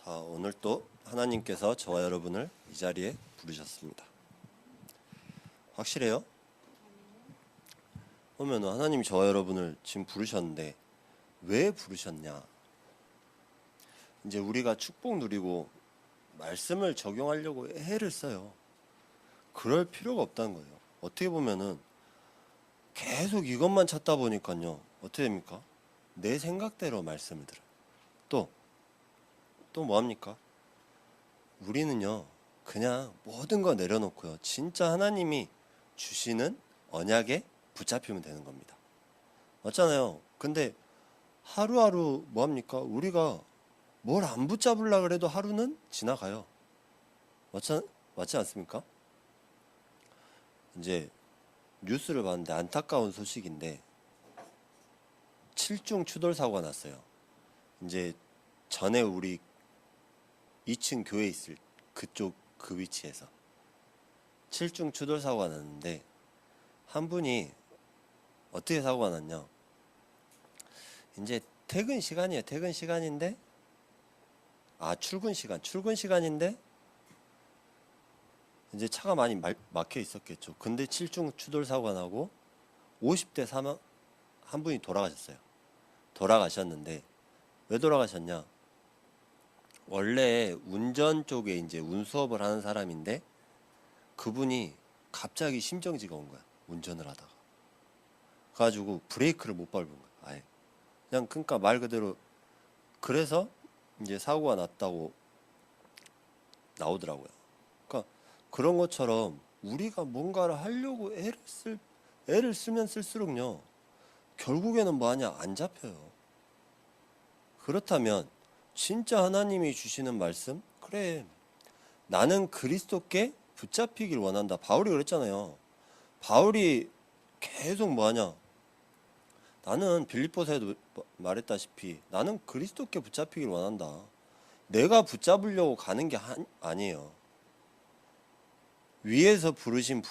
자, 오늘 또 하나님께서 저와 여러분을 이 자리에 부르셨습니다. 확실해요? 그러면 하나님이 저와 여러분을 지금 부르셨는데 왜 부르셨냐? 이제 우리가 축복 누리고 말씀을 적용하려고 애를 써요. 그럴 필요가 없다는 거예요. 어떻게 보면은 계속 이것만 찾다 보니까요. 어떻게 됩니까? 내 생각대로 말씀을 들어요. 또 뭐합니까? 우리는요, 그냥 모든 거 내려놓고요. 진짜 하나님이 주시는 언약에 붙잡히면 되는 겁니다. 맞잖아요. 근데 하루하루 뭐합니까? 우리가 뭘 안 붙잡으려고 그래도 하루는 지나가요. 맞지 않습니까? 이제 뉴스를 봤는데 안타까운 소식인데 7중 추돌 사고가 났어요. 이제 전에 우리 2층 교회 있을 그쪽 그 위치에서 7중 추돌 사고가 났는데 한 분이 어떻게 사고가 났냐? 이제 퇴근 시간이에요. 퇴근 시간인데 출근 시간인데 이제 차가 많이 막혀 있었겠죠. 근데 7중 추돌 사고가 나고 50대 사망 한 분이 돌아가셨는데 왜 돌아가셨냐? 원래 운전 쪽에 이제 운수업을 하는 사람인데 그분이 갑자기 심정지가 온 거야. 운전을 하다가. 그래가지고 브레이크를 못 밟은 거야. 아예. 그냥 그러니까 말 그대로 그래서 이제 사고가 났다고 나오더라고요. 그러니까 그런 것처럼 우리가 뭔가를 하려고 애를 쓰면 쓸수록요. 결국에는 뭐하냐? 안 잡혀요. 그렇다면 진짜 하나님이 주시는 말씀? 그래. 나는 그리스도께 붙잡히길 원한다. 바울이 그랬잖아요. 바울이 계속 뭐하냐? 나는 빌립보서에도 말했다시피 나는 그리스도께 붙잡히길 원한다. 내가 붙잡으려고 가는 게 아니에요. 위에서 부르신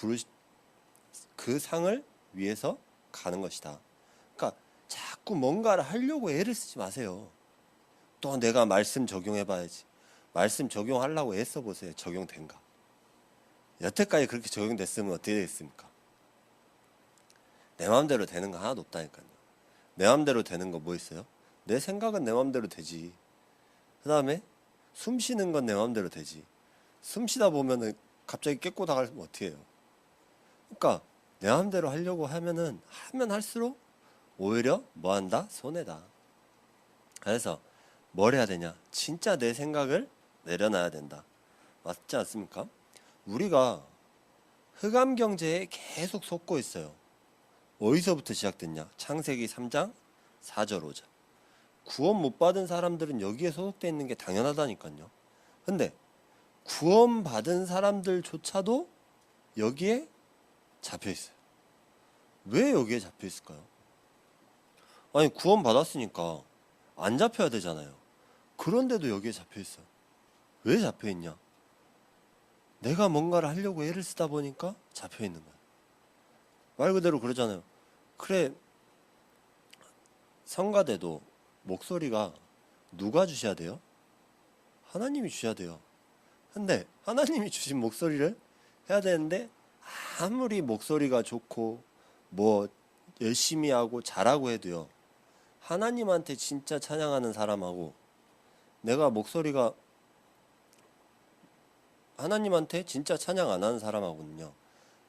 그 상을 위해서 가는 것이다. 그러니까 자꾸 뭔가를 하려고 애를 쓰지 마세요. 또 내가 말씀 적용해봐야지. 말씀 적용하려고 애써 보세요. 적용된가? 여태까지 그렇게 적용됐으면 어떻게 됐습니까? 내 마음대로 되는 거 하나도 없다니까요. 내 마음대로 되는 거 뭐 있어요? 내 생각은 내 마음대로 되지. 그 다음에 숨 쉬는 건 내 마음대로 되지. 숨 쉬다 보면은 갑자기 깨꼬 나가면 어떻게 해요? 그러니까 내 마음대로 하려고 하면 할수록 오히려 뭐한다? 손해다. 그래서 뭘 해야 되냐? 진짜 내 생각을 내려놔야 된다. 맞지 않습니까? 우리가 흑암 경제에 계속 속고 있어요. 어디서부터 시작됐냐? 창세기 3장 4절 5절. 구원 못 받은 사람들은 여기에 소속되어 있는 게 당연하다니까요. 근데 구원 받은 사람들조차도 여기에 잡혀 있어요. 왜 여기에 잡혀 있을까요? 아니 구원 받았으니까 안 잡혀야 되잖아요. 그런데도 여기에 잡혀 있어요. 왜 잡혀 있냐? 내가 뭔가를 하려고 애를 쓰다 보니까 잡혀 있는 거야. 말 그대로 그러잖아요. 그래, 성가대도 목소리가 누가 주셔야 돼요? 하나님이 주셔야 돼요. 근데 하나님이 주신 목소리를 해야 되는데 아무리 목소리가 좋고 뭐 열심히 하고 잘하고 해도요. 하나님한테 진짜 찬양하는 사람하고 내가 목소리가 하나님한테 진짜 찬양 안 하는 사람하고는요.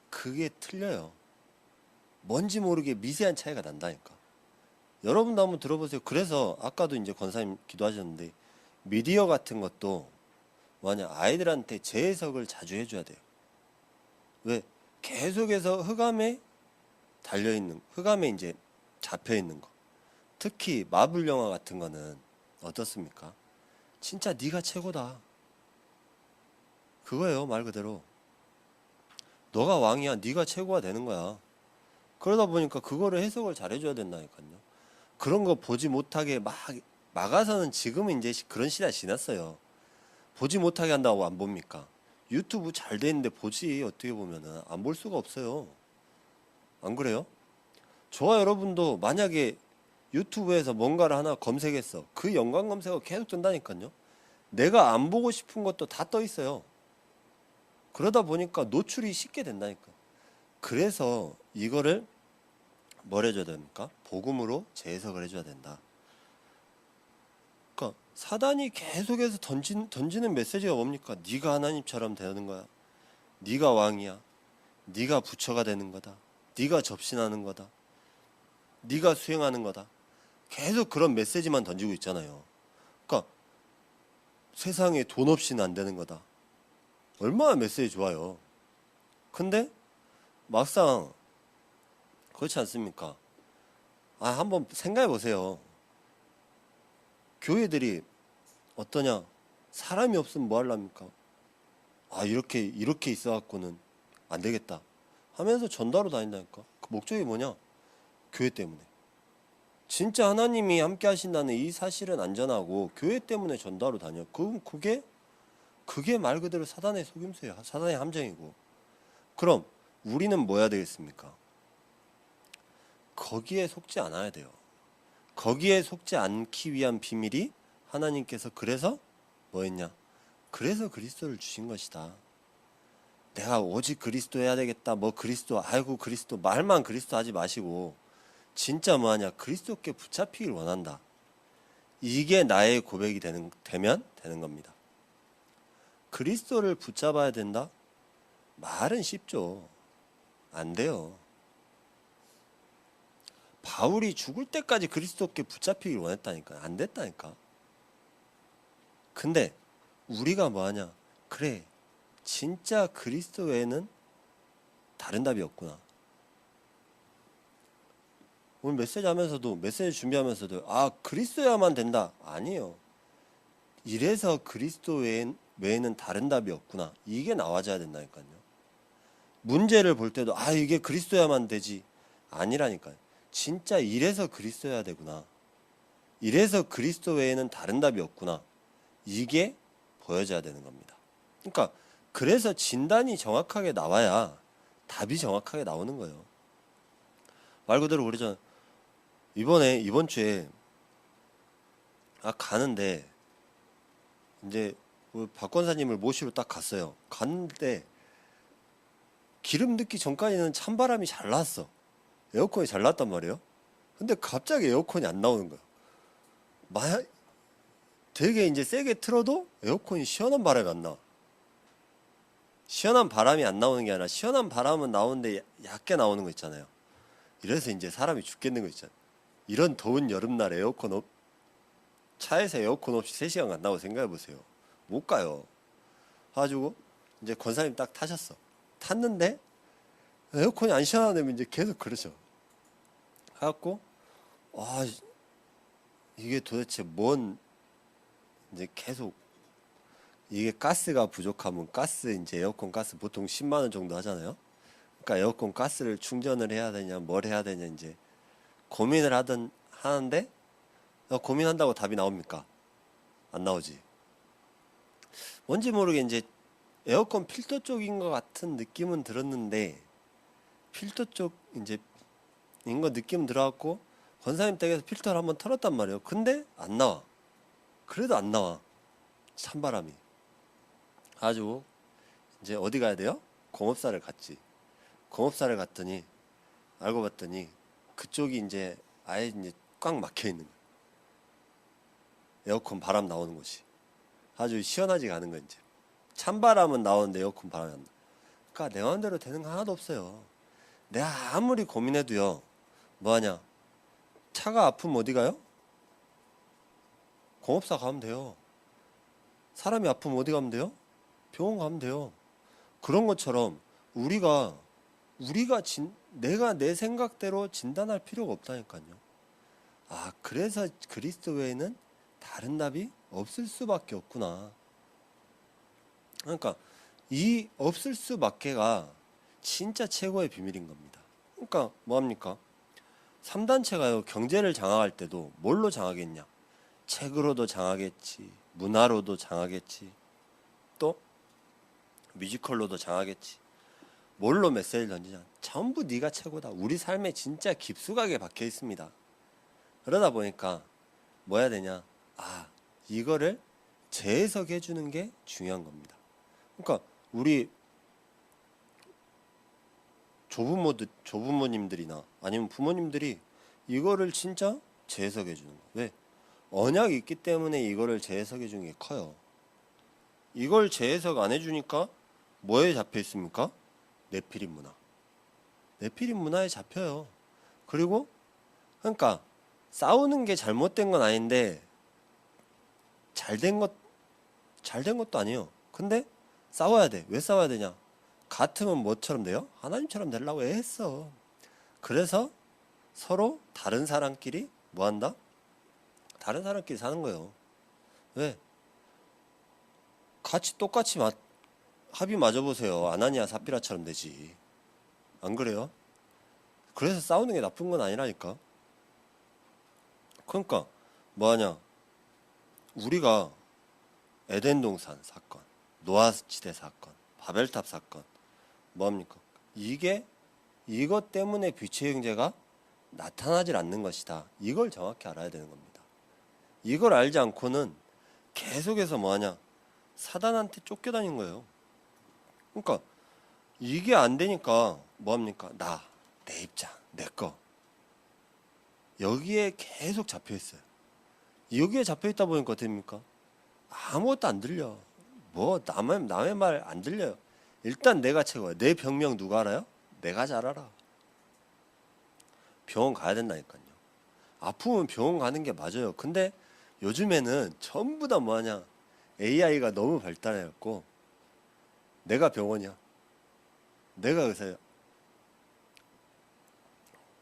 그게 틀려요. 뭔지 모르게 미세한 차이가 난다니까. 여러분도 한번 들어보세요. 그래서 아까도 이제 권사님 기도하셨는데 미디어 같은 것도 뭐냐 아이들한테 재해석을 자주 해줘야 돼요. 왜? 계속해서 흑암에 흑암에 이제 잡혀 있는 거. 특히 마블 영화 같은 거는 어떻습니까? 진짜 네가 최고다. 그거예요, 말 그대로. 너가 왕이야. 네가 최고가 되는 거야. 그러다 보니까 그거를 해석을 잘 해줘야 된다니까요. 그런 거 보지 못하게 막아서는 지금은 이제 그런 시대가 지났어요. 보지 못하게 한다고 안 봅니까? 유튜브 잘 돼 있는데 보지 어떻게 보면은 안 볼 수가 없어요. 안 그래요? 저와 여러분도 만약에 유튜브에서 뭔가를 하나 검색했어. 그 연관 검색어 계속 뜬다니까요. 내가 안 보고 싶은 것도 다 떠 있어요. 그러다 보니까 노출이 쉽게 된다니까. 그래서 이거를 뭘 해줘야 됩니까? 복음으로 재해석을 해줘야 된다. 그러니까 사단이 계속해서 던지는 메시지가 뭡니까? 네가 하나님처럼 되는 거야. 네가 왕이야. 네가 부처가 되는 거다. 네가 접신하는 거다. 네가 수행하는 거다. 계속 그런 메시지만 던지고 있잖아요. 그러니까 세상에 돈 없이는 안 되는 거다. 얼마나 메시지 좋아요. 근데 막상 그렇지 않습니까? 한번 생각해 보세요. 교회들이 어떠냐? 사람이 없으면 뭐 하려합니까? 이렇게 있어갖고는 안 되겠다 하면서 전도하러 다닌다니까. 그 목적이 뭐냐? 교회 때문에. 진짜 하나님이 함께 하신다는 이 사실은 안전하고 교회 때문에 전도하러 다녀. 그럼 그게 말 그대로 사단의 속임수예요. 사단의 함정이고. 그럼 우리는 뭐 해야 되겠습니까? 거기에 속지 않아야 돼요. 거기에 속지 않기 위한 비밀이 하나님께서 그래서 뭐 했냐? 그래서 그리스도를 주신 것이다. 내가 오직 그리스도 해야 되겠다. 뭐 그리스도, 아이고 그리스도, 말만 그리스도 하지 마시고 진짜 뭐하냐? 그리스도께 붙잡히길 원한다. 이게 나의 고백이 되면 되는 겁니다. 그리스도를 붙잡아야 된다? 말은 쉽죠. 안 돼요. 바울이 죽을 때까지 그리스도께 붙잡히길 원했다니까. 안 됐다니까. 근데 우리가 뭐하냐? 그래, 진짜 그리스도 외에는 다른 답이 없구나. 오늘 메시지 준비하면서도 그리스도야만 된다. 아니에요. 이래서 그리스도 외에는 다른 답이 없구나. 이게 나와줘야 된다니까요. 문제를 볼 때도 이게 그리스도야만 되지. 아니라니까요. 진짜 이래서 그리스도야 되구나. 이래서 그리스도 외에는 다른 답이 없구나. 이게 보여져야 되는 겁니다. 그러니까 그래서 진단이 정확하게 나와야 답이 정확하게 나오는 거예요. 말 그대로 그러잖아. 이번 주에 가는데 이제 박 권사님을 모시러 딱 갔어요. 갔는데 기름 넣기 전까지는 찬바람이 잘 나왔어. 에어컨이 잘 나왔단 말이에요. 근데 갑자기 에어컨이 안 나오는 거야. 되게 이제 세게 틀어도 에어컨이 시원한 바람이 안 나와. 시원한 바람이 안 나오는 게 아니라 시원한 바람은 나오는데 얕게 나오는 거 있잖아요. 이래서 이제 사람이 죽겠는 거 있잖아요. 이런 더운 여름날 차에서 에어컨 없이 3시간 간다고 생각해 보세요. 못 가요. 가지고 이제 권사님 딱 타셨어. 탔는데 에어컨이 안 시원하다면 이제 계속 그러죠. 해갖고 이게 도대체 이제 계속 이게 가스가 부족하면 이제 에어컨 가스 보통 10만 원 정도 하잖아요. 그러니까 에어컨 가스를 충전을 해야 되냐 뭘 해야 되냐 이제 고민을 하는데 고민한다고 답이 나옵니까? 안 나오지. 뭔지 모르게 이제 에어컨 필터 쪽인 것 같은 느낌은 들었는데 필터 쪽 이제 인거 느낌 들어갖고 권사님 댁에서 필터를 한번 털었단 말이에요. 근데 안 나와. 그래도 안 나와. 찬바람이. 가지고 이제 어디 가야 돼요? 공업사를 갔지. 공업사를 갔더니 알고 봤더니 그쪽이 이제 아예 이제 꽉 막혀 있는 거야. 에어컨 바람 나오는 곳이. 아주 시원하지가 않은 거야 이제. 찬바람은 나오는데 에어컨 바람이 안 나. 그러니까 내 마음대로 되는 거 하나도 없어요. 내가 아무리 고민해도요. 뭐하냐? 차가 아프면 어디 가요? 공업사 가면 돼요. 사람이 아프면 어디 가면 돼요? 병원 가면 돼요. 그런 것처럼 내가 내 생각대로 진단할 필요가 없다니까요. 그래서 그리스도 외에는 다른 답이 없을 수밖에 없구나. 그러니까 이 없을 수밖에가 진짜 최고의 비밀인 겁니다. 그러니까 뭐합니까? 3단체가요 경제를 장악할 때도 뭘로 장악했냐? 책으로도 장악했지, 문화로도 장악했지, 또 뮤지컬로도 장악했지. 뭘로 메시지를 던지냐? 전부 네가 최고다. 우리 삶에 진짜 깊숙하게 박혀 있습니다. 그러다 보니까 뭐 해야 되냐? 이거를 재해석해 주는 게 중요한 겁니다. 그러니까 우리 조부모님들이나 아니면 부모님들이 이거를 진짜 재해석해 주는 거예요. 왜? 언약이 있기 때문에 이거를 재해석해 주는 게 커요. 이걸 재해석 안 해주니까 뭐에 잡혀 있습니까? 네피림 문화. 네피림 문화에 잡혀요. 그리고 그러니까 싸우는 게 잘못된 건 아닌데 잘된 것도 아니에요. 근데 싸워야 돼. 왜 싸워야 되냐? 같으면 뭐처럼 돼요? 하나님처럼 되려고 애했어. 그래서 서로 다른 사람끼리 뭐 한다? 다른 사람끼리 사는 거예요. 왜? 같이 똑같이 합의 맞아보세요. 아나니아 사피라처럼 되지. 안 그래요? 그래서 싸우는 게 나쁜 건 아니라니까. 그러니까 뭐하냐? 우리가 에덴 동산 사건, 노아 시대 사건, 바벨탑 사건 뭐합니까? 이것 때문에 빛의 형제가 나타나질 않는 것이다. 이걸 정확히 알아야 되는 겁니다. 이걸 알지 않고는 계속해서 뭐하냐? 사단한테 쫓겨다닌 거예요. 그러니까 이게 안 되니까 뭐합니까? 내 입장, 내 거. 여기에 계속 잡혀 있어요. 여기에 잡혀 있다 보니까 어떻습니까? 아무것도 안 들려. 뭐 남의 말 안 들려요. 일단 내가 최고야. 내 병명 누가 알아요? 내가 잘 알아. 병원 가야 된다니까요. 아프면 병원 가는 게 맞아요. 근데 요즘에는 전부 다 뭐하냐? AI가 너무 발달해갖고 내가 병원이야. 내가 의사야.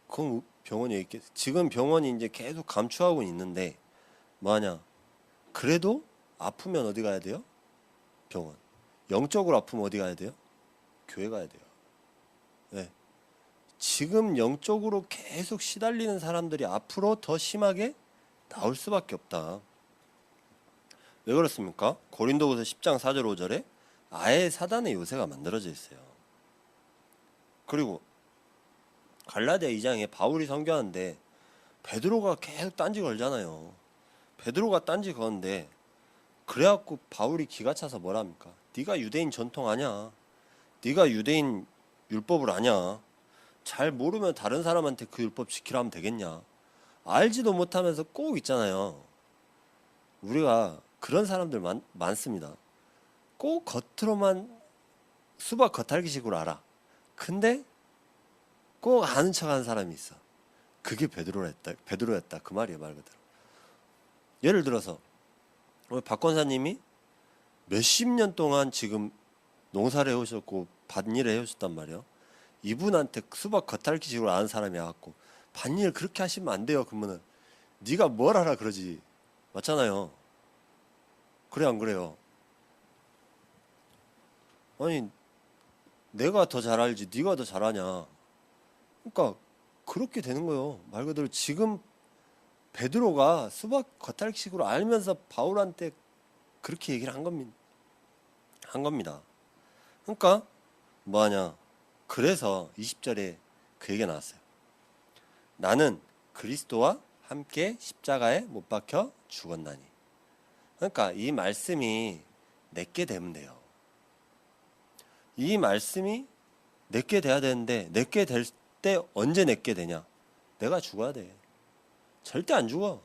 그럼 병원이 있겠. 지금 병원이 이제 계속 감추하고 있는데 뭐하냐? 그래도 아프면 어디 가야 돼요? 병원. 영적으로 아프면 어디 가야 돼요? 교회 가야 돼요. 네. 지금 영적으로 계속 시달리는 사람들이 앞으로 더 심하게 나올 수밖에 없다. 왜 그렇습니까? 고린도후서 10장 4절 5절에 아예 사단의 요새가 만들어져 있어요. 그리고 갈라디아 2장에 바울이 선교하는데 베드로가 계속 딴지 걸잖아요. 베드로가 딴지 거는데 그래갖고 바울이 기가 차서 뭐랍니까? 네가 유대인 전통 아냐? 네가 유대인 율법을 아냐? 잘 모르면 다른 사람한테 그 율법 지키라 하면 되겠냐? 알지도 못하면서 꼭 있잖아요. 우리가 그런 사람들 많습니다. 꼭 겉으로만 수박 겉핥기식으로 알아. 근데 꼭 아는 척하는 사람이 있어. 그게 베드로였다. 그 말이에요, 말 그대로. 예를 들어서 박 권사님이 몇십 년 동안 지금 농사를 해오셨고 밭일을 해오셨단 말이에요. 이분한테 수박 겉핥기식으로 아는 사람이 와갖고 밭일 그렇게 하시면 안 돼요. 그러면은 네가 뭘 알아 그러지. 맞잖아요. 그래 안 그래요? 아니 내가 더 잘 알지 네가 더 잘하냐. 그러니까 그렇게 되는 거예요. 말 그대로 지금 베드로가 수박 겉핥기식으로 알면서 바울한테 그렇게 얘기를 한 겁니다. 그러니까 뭐하냐. 그래서 20절에 그 얘기가 나왔어요. 나는 그리스도와 함께 십자가에 못 박혀 죽었나니. 그러니까 이 말씀이 내게 되면 돼요. 이 말씀이 내게 돼야 되는데 내게 될 때 언제 내게 되냐? 내가 죽어야 돼. 절대 안 죽어.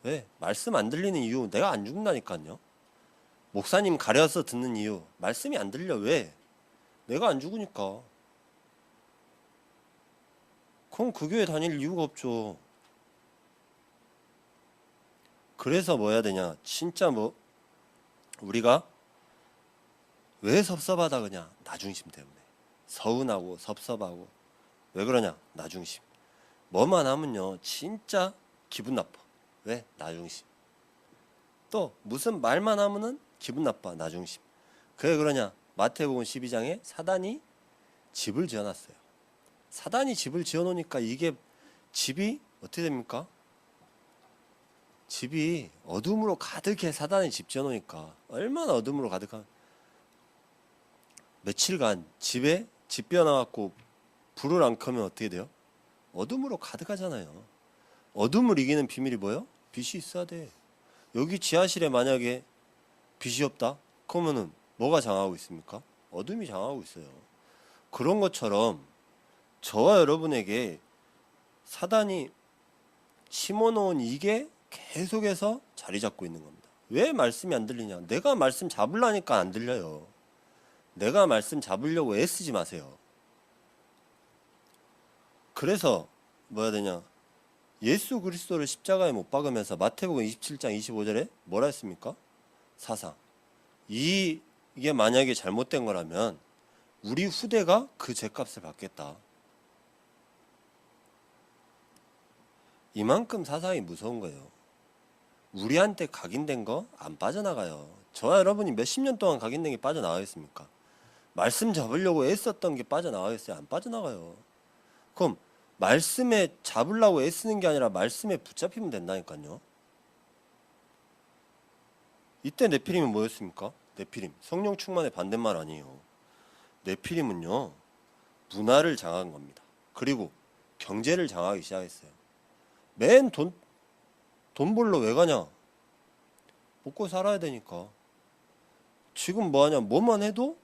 왜? 말씀 안 들리는 이유 내가 안 죽는다니까요. 목사님 가려서 듣는 이유 말씀이 안 들려. 왜? 내가 안 죽으니까. 그럼 그 교회 다닐 이유가 없죠. 그래서 뭐 해야 되냐? 진짜 우리가 왜 섭섭하다 그냥 나중심 때문에 서운하고 섭섭하고 왜 그러냐? 나중심. 뭐만 하면요 진짜 기분 나빠. 왜? 나중심. 또 무슨 말만 하면은 기분 나빠. 나중심. 그게 그러냐? 마태복음 12장에 사단이 집을 지어놨어요. 사단이 집을 지어놓으니까 이게 집이 어떻게 됩니까? 집이 어둠으로 가득해. 사단이 집 지어놓으니까 얼마나 어둠으로 가득한. 며칠간 집에 집 비워놔갖고 불을 안 켜면 어떻게 돼요? 어둠으로 가득하잖아요. 어둠을 이기는 비밀이 뭐예요? 빛이 있어야 돼. 여기 지하실에 만약에 빛이 없다? 그러면은 뭐가 장하고 있습니까? 어둠이 장하고 있어요. 그런 것처럼 저와 여러분에게 사단이 심어놓은 이게 계속해서 자리 잡고 있는 겁니다. 왜 말씀이 안 들리냐? 내가 말씀 잡으려니까 안 들려요. 내가 말씀 잡으려고 애쓰지 마세요. 그래서 뭐야 되냐? 예수 그리스도를 십자가에 못 박으면서 마태복음 27장 25절에 뭐라 했습니까? 사상. 이게 만약에 잘못된 거라면 우리 후대가 그 죄값을 받겠다. 이만큼 사상이 무서운 거예요. 우리한테 각인된 거 안 빠져나가요. 저와 여러분이 몇십 년 동안 각인된 게 빠져나가겠습니까? 말씀 잡으려고 애썼던 게 빠져나가겠어요? 안 빠져나가요. 그럼 말씀에 잡으려고 애쓰는 게 아니라 말씀에 붙잡히면 된다니까요. 이때 네피림은 뭐였습니까? 네피림, 성령 충만의 반대말 아니에요. 네피림은요, 문화를 장악한 겁니다. 그리고 경제를 장악하기 시작했어요. 맨 돈 벌러 왜 가냐? 먹고 살아야 되니까. 지금 뭐 하냐? 뭐만 해도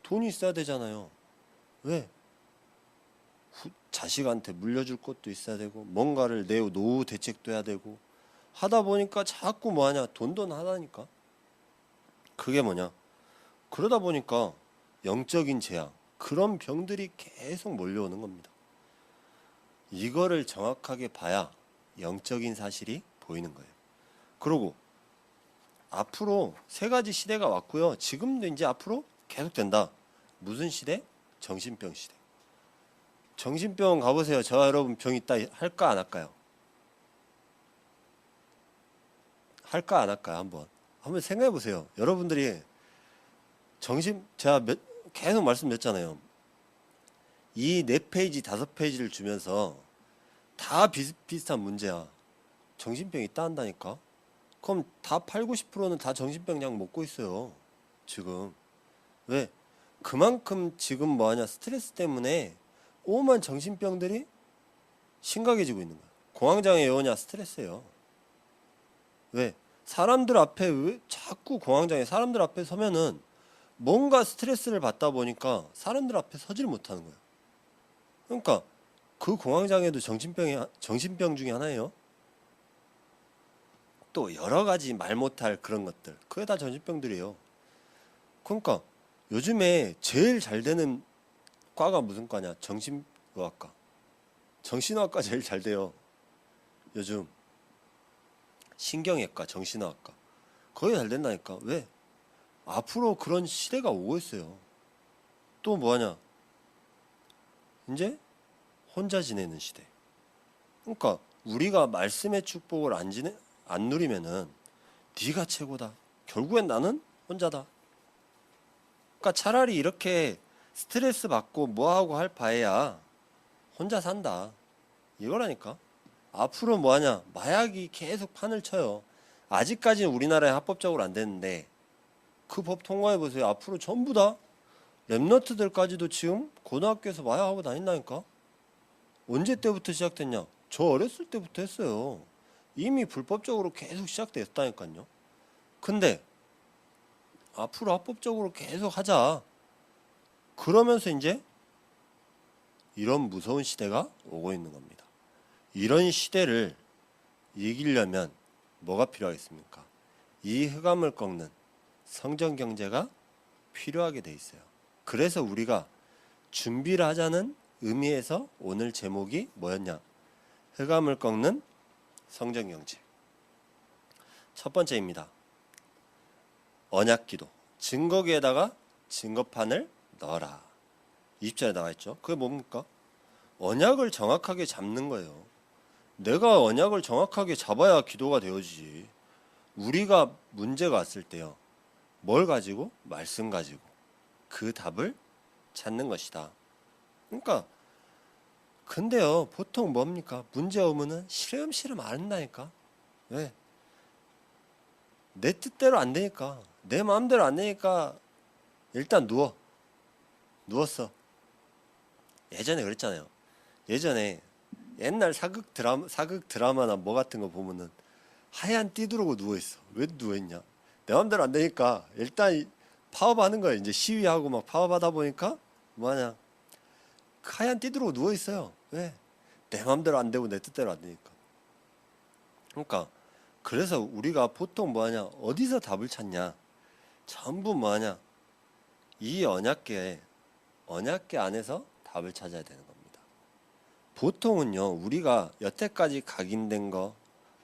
돈이 있어야 되잖아요. 왜? 자식한테 물려줄 것도 있어야 되고, 뭔가를 내 노후 대책도 해야 되고, 하다 보니까 자꾸 뭐 하냐? 돈 하다니까. 그게 뭐냐? 그러다 보니까 영적인 재앙, 그런 병들이 계속 몰려오는 겁니다. 이거를 정확하게 봐야 영적인 사실이 보이는 거예요. 그리고 앞으로 세 가지 시대가 왔고요. 지금도 이제 앞으로 계속 된다. 무슨 시대? 정신병 시대. 정신병원 가보세요. 저와 여러분 병 있다 할까 안 할까요? 할까 안 할까요? 한번 생각해 보세요. 여러분들이 제가 계속 말씀드렸잖아요. 이 4페이지, 5페이지를 주면서 다 비슷비슷한 문제야. 정신병 있다 한다니까? 그럼 다 8, 90%는 다 정신병 약 먹고 있어요. 지금. 왜? 그만큼 지금 뭐하냐? 스트레스 때문에 오만 정신병들이 심각해지고 있는 거야. 공황장애 왜오냐? 스트레스예요. 왜? 사람들 앞에 왜 자꾸 공황장애 사람들 앞에 서면은 뭔가 스트레스를 받다 보니까 사람들 앞에 서질 못하는 거야. 그러니까 그 공황장애도 정신병 중에 하나예요. 또 여러 가지 말 못할 그런 것들, 그게 다 정신병들이에요. 그러니까 요즘에 제일 잘 되는 과가 무슨 과냐? 정신의학과. 정신의학과 제일 잘 돼요. 요즘 신경외과, 정신의학과 거의 잘 된다니까. 왜? 앞으로 그런 시대가 오고 있어요. 또 뭐하냐? 이제 혼자 지내는 시대. 그러니까 우리가 말씀의 축복을 안 누리면은 네가 최고다. 결국엔 나는 혼자다. 그러니까 차라리 이렇게 스트레스 받고 뭐하고 할 바에야 혼자 산다. 이거라니까. 앞으로 뭐하냐? 마약이 계속 판을 쳐요. 아직까지는 우리나라에 합법적으로 안 되는데 그 법 통과해 보세요. 앞으로 전부 다 랩너트들까지도 지금 고등학교에서 마약하고 다닌다니까. 언제 때부터 시작됐냐? 저 어렸을 때부터 했어요. 이미 불법적으로 계속 시작됐다니까요. 근데 앞으로 합법적으로 계속 하자. 그러면서 이제 이런 무서운 시대가 오고 있는 겁니다. 이런 시대를 이기려면 뭐가 필요하겠습니까? 이 흑암을 꺾는 성전 경제가 필요하게 돼 있어요. 그래서 우리가 준비를 하자는 의미에서 오늘 제목이 뭐였냐? 흑암을 꺾는 성전 경제. 첫 번째입니다. 언약기도. 증거기에다가 증거판을 넣어라. 20절에 나와 있죠. 그게 뭡니까? 언약을 정확하게 잡는 거예요. 내가 언약을 정확하게 잡아야 기도가 되어지지. 우리가 문제가 왔을 때요. 뭘 가지고? 말씀 가지고 그 답을 찾는 것이다. 그러니까 근데요, 보통 뭡니까? 문제 오면은 시름시름 앓는다니까. 왜? 내 뜻대로 안 되니까, 내 마음대로 안 되니까 일단 누웠어. 예전에 그랬잖아요. 예전에 옛날 사극 드라마나 뭐 같은 거 보면은 하얀 띠 두르고 누워 있어. 왜 누워 있냐? 내 마음대로 안 되니까 일단 파업하는 거예요. 이제 시위하고 막 파업하다 보니까 뭐하냐, 하얀 띠들고 누워 있어요. 왜? 내 마음대로 안 되고 내 뜻대로 안 되니까. 그러니까 그래서 우리가 보통 뭐하냐, 어디서 답을 찾냐, 전부 뭐하냐, 이 언약계 안에서 답을 찾아야 되는 겁니다. 보통은요, 우리가 여태까지 각인된 거,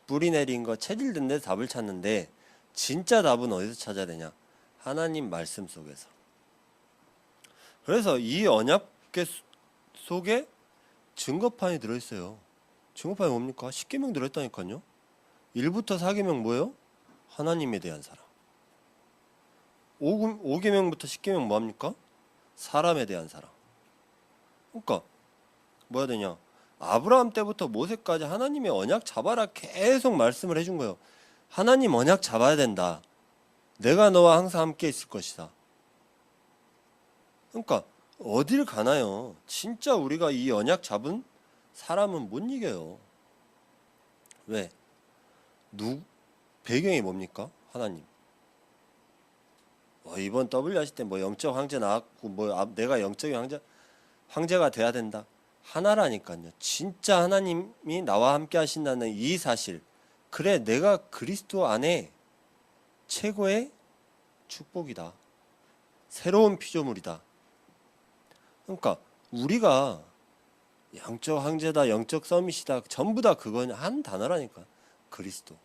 뿌리 내린 거, 체질된 데 답을 찾는데, 진짜 답은 어디서 찾아야 되냐? 하나님 말씀 속에서. 그래서 이 언약계 속에 증거판이 들어있어요. 증거판이 뭡니까? 10계명 들어있다니까요. 1부터 4계명 뭐예요? 하나님에 대한 사랑. 5계명부터 10계명 뭐합니까? 사람에 대한 사랑. 그러니까 뭐 해야 되냐, 아브라함 때부터 모세까지 하나님의 언약 잡아라 계속 말씀을 해준 거예요. 하나님 언약 잡아야 된다. 내가 너와 항상 함께 있을 것이다. 그러니까 어딜 가나요? 진짜 우리가 이 언약 잡은 사람은 못 이겨요. 왜? 배경이 뭡니까? 하나님. 이번 W 하실 때 뭐 영적 황제 나왔고 내가 영적인 황제가 돼야 된다. 하나라니까요. 진짜 하나님이 나와 함께 하신다는 이 사실. 그래, 내가 그리스도 안에 최고의 축복이다. 새로운 피조물이다. 그러니까 우리가 영적 황제다, 영적 서밋이다, 전부 다 그건 한 단어라니까. 그리스도.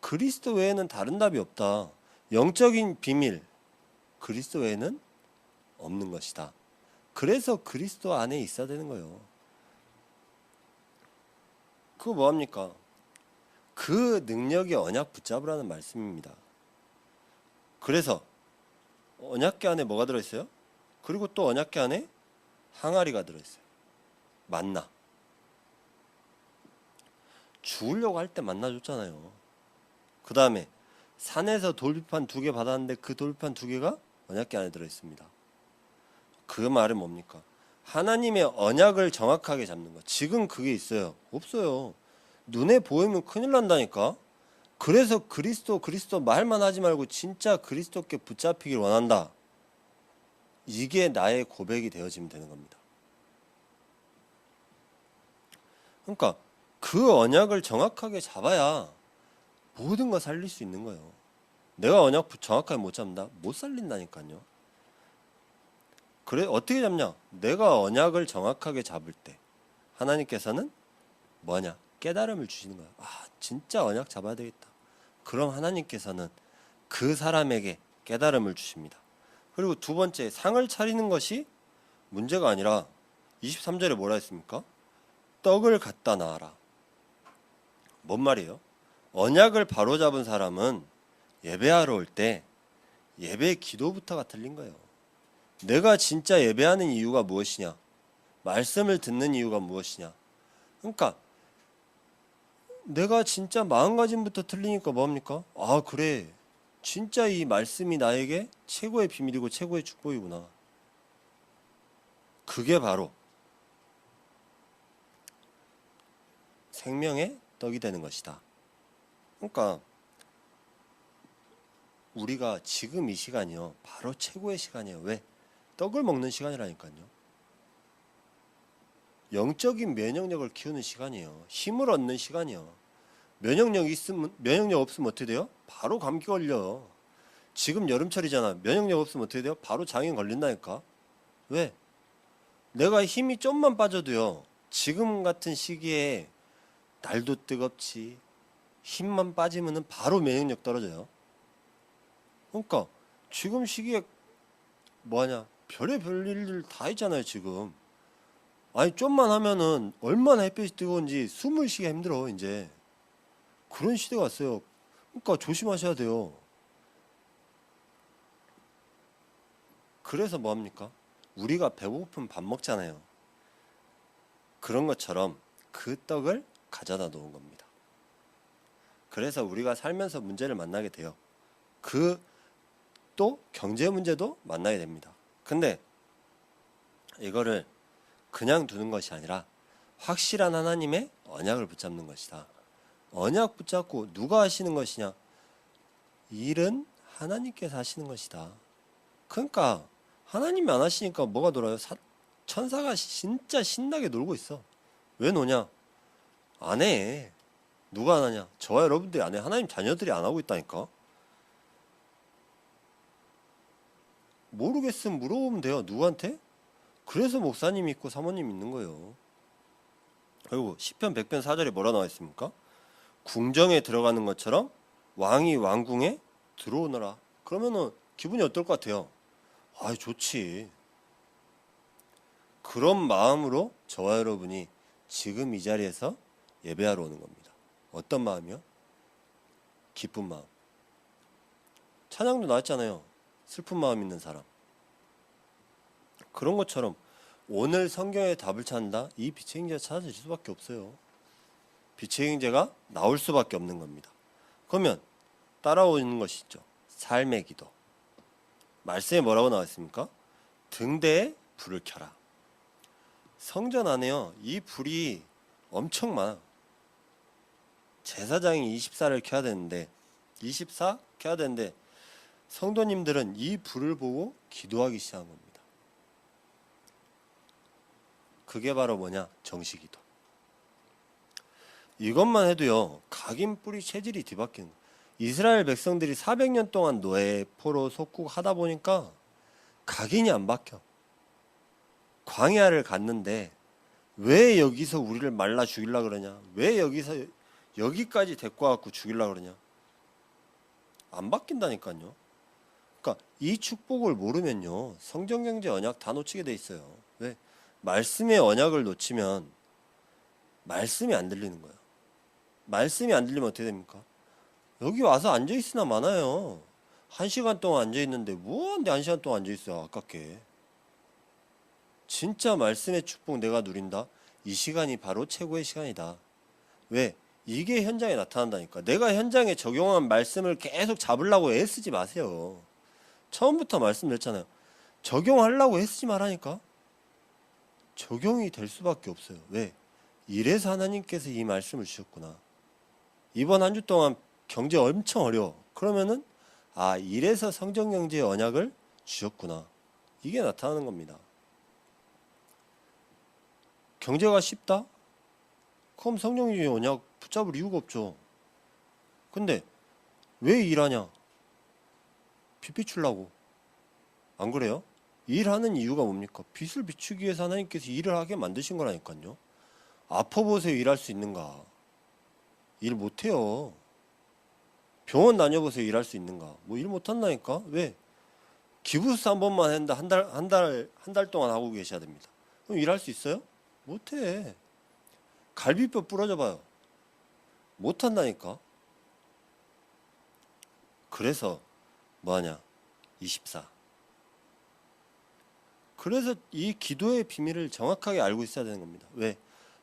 그리스도 외에는 다른 답이 없다. 영적인 비밀, 그리스도 외에는 없는 것이다. 그래서 그리스도 안에 있어야 되는 거예요. 그거 뭐합니까? 그 능력이 언약 붙잡으라는 말씀입니다. 그래서 언약궤 안에 뭐가 들어있어요? 그리고 또 언약궤 안에 항아리가 들어있어요. 만나. 죽으려고 할 때 만나 줬잖아요. 그 다음에 산에서 돌비판 2개 받았는데 그 돌비판 2개가 언약궤 안에 들어있습니다. 그 말은 뭡니까? 하나님의 언약을 정확하게 잡는 거. 지금 그게 있어요? 없어요. 눈에 보이면 큰일 난다니까. 그래서 그리스도 말만 하지 말고 진짜 그리스도께 붙잡히길 원한다. 이게 나의 고백이 되어지면 되는 겁니다. 그러니까 그 언약을 정확하게 잡아야 모든 거 살릴 수 있는 거예요. 내가 언약 정확하게 못 잡는다? 못 살린다니까요. 그래, 어떻게 잡냐? 내가 언약을 정확하게 잡을 때 하나님께서는 뭐냐? 깨달음을 주시는 거야. 진짜 언약 잡아야 되겠다. 그럼 하나님께서는 그 사람에게 깨달음을 주십니다. 그리고 두 번째, 상을 차리는 것이 문제가 아니라 23절에 뭐라 했습니까? 떡을 갖다 놔라. 뭔 말이에요? 언약을 바로잡은 사람은 예배하러 올 때 예배 기도부터가 틀린 거예요. 내가 진짜 예배하는 이유가 무엇이냐? 말씀을 듣는 이유가 무엇이냐? 그러니까 내가 진짜 마음가짐부터 틀리니까 뭐합니까? 그래, 진짜 이 말씀이 나에게 최고의 비밀이고 최고의 축복이구나. 그게 바로 생명의 떡이 되는 것이다. 그러니까 우리가 지금 이 시간이요, 바로 최고의 시간이에요. 왜? 떡을 먹는 시간이라니까요. 영적인 면역력을 키우는 시간이에요. 힘을 얻는 시간이에요. 면역력 없으면 어떻게 돼요? 바로 감기 걸려. 지금 여름철이잖아. 면역력 없으면 어떻게 돼요? 바로 장염 걸린다니까. 왜? 내가 힘이 좀만 빠져도요, 지금 같은 시기에 날도 뜨겁지, 힘만 빠지면은 바로 면역력 떨어져요. 그러니까 지금 시기에 뭐하냐, 별의별 일들 다 있잖아요. 지금 좀만 하면은 얼마나 햇빛이 뜨거운지 숨을 쉬기가 힘들어. 이제 그런 시대가 왔어요. 그러니까 조심하셔야 돼요. 그래서 뭐합니까? 우리가 배고프면 밥 먹잖아요. 그런 것처럼 그 떡을 가져다 놓은 겁니다. 그래서 우리가 살면서 문제를 만나게 돼요. 또 경제 문제도 만나게 됩니다. 근데 이거를 그냥 두는 것이 아니라 확실한 하나님의 언약을 붙잡는 것이다. 언약 붙잡고 누가 하시는 것이냐? 일은 하나님께서 하시는 것이다. 그러니까 하나님이 안 하시니까 뭐가 돌아요? 천사가 진짜 신나게 놀고 있어. 왜 노냐? 안 해. 누가 안 하냐? 저와 여러분들이 안 해. 하나님 자녀들이 안 하고 있다니까. 모르겠으면 물어보면 돼요. 누구한테? 그래서 목사님이 있고 사모님이 있는 거예요. 그리고 시편 100편 4절에 뭐라 나와 있습니까? 궁정에 들어가는 것처럼 왕이 왕궁에 들어오너라. 그러면은 기분이 어떨 것 같아요? 아, 좋지. 그런 마음으로 저와 여러분이 지금 이 자리에서 예배하러 오는 겁니다. 어떤 마음이요? 기쁜 마음. 찬양도 나왔잖아요. 슬픈 마음 있는 사람. 그런 것처럼 오늘 성경의 답을 찾는다? 이 빛의 형제가 찾아질 수밖에 없어요. 빛의 형제가 나올 수밖에 없는 겁니다. 그러면 따라오는 것이 있죠. 삶의 기도. 말씀에 뭐라고 나와 있습니까? 등대에 불을 켜라. 성전 안에요. 이 불이 엄청 많아. 제사장이 24를 켜야 되는데 24 켜야 되는데 성도님들은 이 불을 보고 기도하기 시작한 겁니다. 그게 바로 뭐냐? 정시기도. 이것만 해도요. 각인 뿌리 체질이 뒤바뀌는 거예요. 이스라엘 백성들이 400년 동안 노예 포로 속국 하다 보니까 각인이 안 바뀌어. 광야를 갔는데 왜 여기서 우리를 말라 죽이려고 그러냐? 왜 여기까지 데리고 와갖고 죽이려고 그러냐? 안 바뀐다니까요. 그러니까 이 축복을 모르면요. 성전경제 언약 다 놓치게 돼 있어요. 왜? 말씀의 언약을 놓치면 말씀이 안 들리는 거예요. 말씀이 안 들리면 어떻게 됩니까? 여기 와서 앉아있으나 많아요. 1시간 동안 앉아있는데 뭐하는데 1시간 동안 앉아있어요. 아깝게. 진짜 말씀의 축복 내가 누린다. 이 시간이 바로 최고의 시간이다. 왜? 이게 현장에 나타난다니까. 내가 현장에 적용한 말씀을 계속 잡으려고 애쓰지 마세요. 처음부터 말씀드렸잖아요. 적용하려고 애쓰지 말라니까. 적용이 될 수밖에 없어요. 왜? 이래서 하나님께서 이 말씀을 주셨구나. 이번 한 주 동안 경제 엄청 어려워. 그러면은 이래서 성전경제의 언약을 주셨구나. 이게 나타나는 겁니다. 경제가 쉽다? 그럼 성경경제의 언약 붙잡을 이유가 없죠. 근데 왜 일하냐? 빚 비추려고. 안 그래요? 일하는 이유가 뭡니까? 빚을 비추기 위해서 하나님께서 일을 하게 만드신 거라니까요. 아파보세요. 일할 수 있는가? 일 못해요. 병원 다녀보세요. 일할 수 있는가? 뭐 일 못한다니까? 왜? 기부스 한 번만 했는데 한 달 동안 하고 계셔야 됩니다. 그럼 일할 수 있어요? 못해. 갈비뼈 부러져 봐요. 못한다니까? 그래서 뭐하냐? 24. 그래서 이 기도의 비밀을 정확하게 알고 있어야 되는 겁니다. 왜?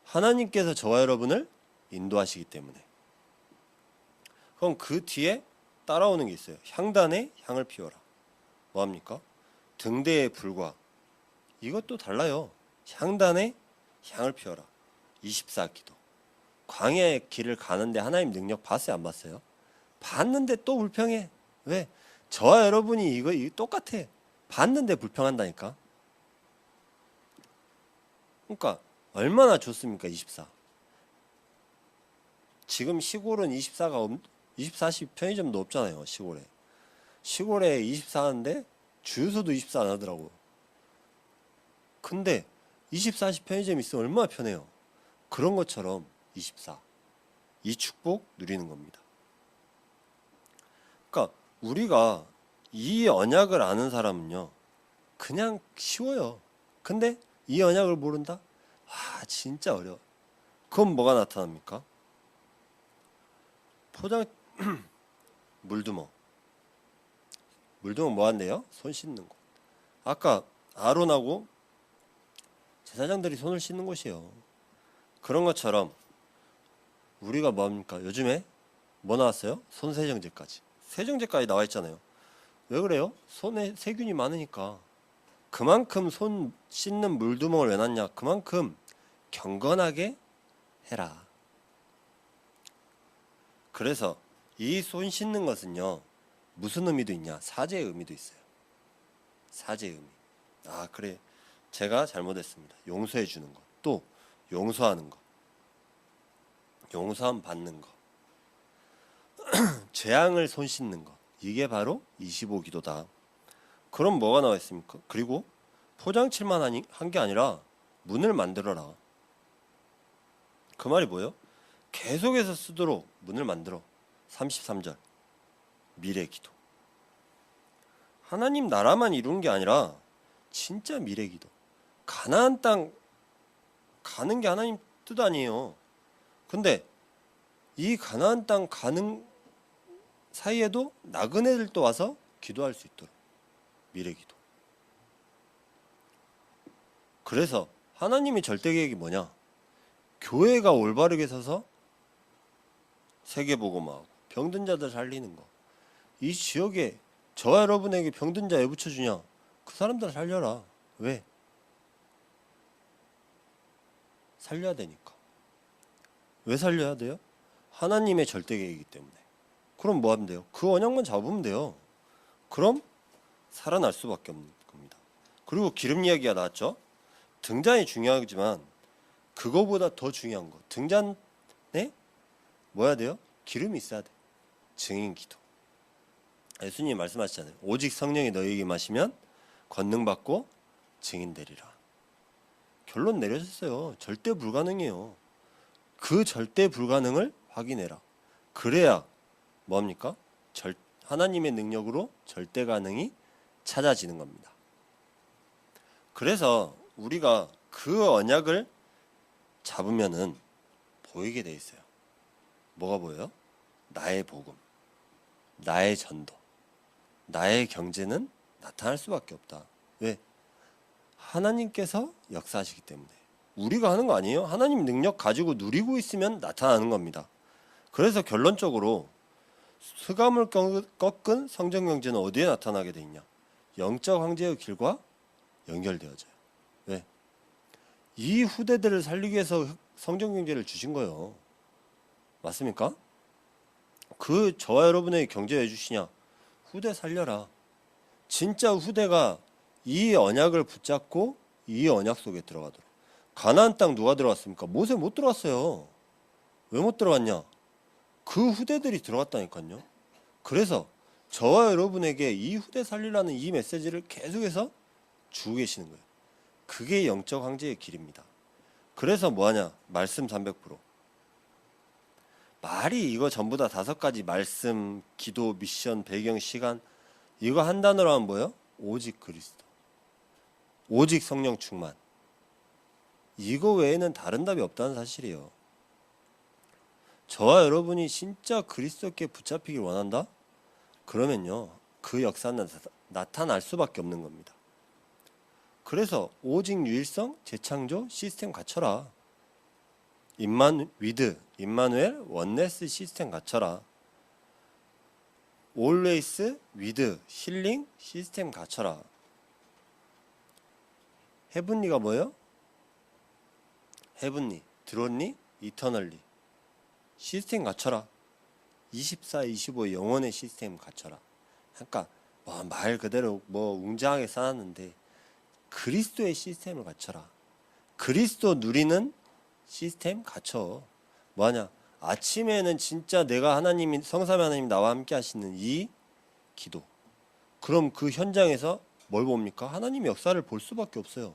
하나님께서 저와 여러분을 인도하시기 때문에. 그럼 그 뒤에 따라오는 게 있어요. 향단에 향을 피워라. 뭐합니까? 등대의 불과. 이것도 달라요. 향단에 향을 피워라. 24기도. 광야의 길을 가는데 하나님 능력 봤어요? 안 봤어요? 봤는데 또 불평해. 왜? 저와 여러분이 이거 똑같아. 봤는데 불평한다니까. 그러니까 얼마나 좋습니까? 24. 지금 시골은 24시 편의점도 없잖아요. 시골에 24 하는데 주유소도 24 안 하더라고요. 근데 24시 편의점 있으면 얼마나 편해요. 그런 것처럼 24. 이 축복 누리는 겁니다. 그러니까 우리가 이 언약을 아는 사람은요. 그냥 쉬워요. 근데 이 언약을 모른다? 진짜 어려워. 그럼 뭐가 나타납니까? 물두멍 뭐 한대요? 손 씻는 거. 아까 아론하고 제사장들이 손을 씻는 곳이에요. 그런 것처럼 우리가 뭐합니까? 요즘에 뭐 나왔어요? 손세정제까지. 세정제까지 나와 있잖아요. 왜 그래요? 손에 세균이 많으니까. 그만큼 손 씻는 물두멍을 왜 놨냐? 그만큼 경건하게 해라. 그래서 이 손 씻는 것은요. 무슨 의미도 있냐? 사죄의 의미도 있어요. 사죄의 의미. 아, 그래. 제가 잘못했습니다. 용서해 주는 것. 또 용서하는 것. 용서함 받는 것. 재앙을 손 씻는 것. 이게 바로 25기도다. 그럼 뭐가 나와 있습니까? 그리고 포장칠만 한 게 아니라 문을 만들어라. 그 말이 뭐예요? 계속해서 쓰도록 문을 만들어. 33절. 미래 기도. 하나님 나라만 이루는 게 아니라 진짜 미래 기도. 가나안 땅 가는 게 하나님 뜻 아니에요. 근데 이 가나안 땅 가는 사이에도 나그네들도 와서 기도할 수 있도록. 미래 기도. 그래서 하나님의 절대 계획이 뭐냐? 교회가 올바르게 서서 세계복음화하고 병든 자들 살리는 거. 이 지역에 저와 여러분에게 병든 자 왜 붙여주냐? 그 사람들 살려라. 왜? 살려야 되니까. 왜 살려야 돼요? 하나님의 절대 계획이기 때문에. 그럼 뭐 하면 돼요? 그 언약만 잡으면 돼요. 그럼 살아날 수밖에 없는 겁니다. 그리고 기름 이야기가 나왔죠? 등잔이 중요하지만 그거보다 더 중요한 거. 등잔에 뭐 해야 돼요? 기름이 있어야 돼. 증인 기도. 예수님이 말씀하시잖아요. 오직 성령이 너희에게 마시면 권능 받고 증인 되리라. 결론 내려졌어요. 절대 불가능해요. 그 절대 불가능을 확인해라. 그래야 뭡니까? 하나님의 능력으로 절대 가능이 찾아지는 겁니다. 그래서 우리가 그 언약을 잡으면은 보이게 돼 있어요. 뭐가 보여요? 나의 복음, 나의 전도, 나의 경제는 나타날 수밖에 없다. 왜? 하나님께서 역사하시기 때문에. 우리가 하는 거 아니에요. 하나님 능력 가지고 누리고 있으면 나타나는 겁니다. 그래서 결론적으로 흑암을 꺾은 성전 경제는 어디에 나타나게 돼 있냐? 영적 황제의 길과 연결되어져요. 왜? 이 후대들을 살리기 위해서 성전 경제를 주신 거예요. 맞습니까? 그 저와 여러분의 경제 왜 주시냐? 후대 살려라. 진짜 후대가 이 언약을 붙잡고 이 언약 속에 들어가도록. 가나안 땅 누가 들어갔습니까? 모세 못 들어갔어요. 왜 못 들어갔냐? 그 후대들이 들어갔다니까요. 그래서 저와 여러분에게 이 후대 살리라는 이 메시지를 계속해서 주고 계시는 거예요. 그게 영적 황제의 길입니다. 그래서 뭐하냐? 말씀 300%. 말이 이거 전부 다 5가지 말씀, 기도, 미션, 배경, 시간 이거 한 단어로 하면 뭐예요? 오직 그리스도. 오직 성령 충만. 이거 외에는 다른 답이 없다는 사실이에요. 저와 여러분이 진짜 그리스도께 붙잡히길 원한다? 그러면요. 그 역사는 나타날 수밖에 없는 겁니다. 그래서 오직 유일성, 재창조, 시스템 갖춰라. 임마누엘, 원네스 시스템 갖춰라. always with, 힐링 시스템 갖춰라. 헤븐리가 뭐예요? 헤븐리, 들었니? 이터널리. 시스템 갖춰라. 24, 25 영원의 시스템 갖춰라. 그러니까 말 그대로 웅장하게 써놨는데 그리스도의 시스템을 갖춰라. 그리스도 누리는 시스템 갖춰. 뭐하냐? 아침에는 진짜 내가 하나님이 성삼위 하나님 나와 함께 하시는 이 기도. 그럼 그 현장에서 뭘 봅니까? 하나님의 역사를 볼 수밖에 없어요.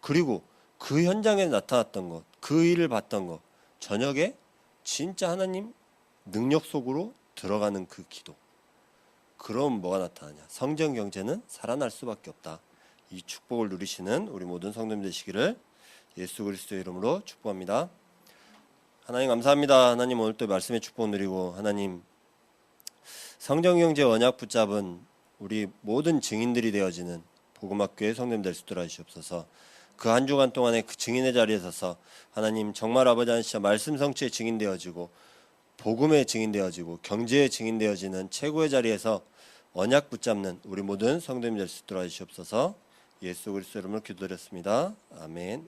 그리고 그 현장에 나타났던 것, 그 일을 봤던 것, 저녁에 진짜 하나님 능력 속으로 들어가는 그 기도. 그럼 뭐가 나타나냐? 성전 경제는 살아날 수밖에 없다. 이 축복을 누리시는 우리 모든 성도님 되시기를 예수 그리스도의 이름으로 축복합니다. 하나님 감사합니다. 하나님 오늘 또 말씀의 축복 누리고 하나님 성전 경제 언약 붙잡은 우리 모든 증인들이 되어지는 복음학교의 성도님 될 수 있도록 하시옵소서. 그 한 주간 동안에 그 증인의 자리에 서서 하나님 정말 아버지 하나님 말씀 성취의 증인 되어지고 복음의 증인 되어지고 경제의 증인 되어지는 최고의 자리에서 언약 붙잡는 우리 모든 성도님 될 수 있도록 하시옵소서. 예수 그리스도 이름으로 기도드렸습니다. 아멘.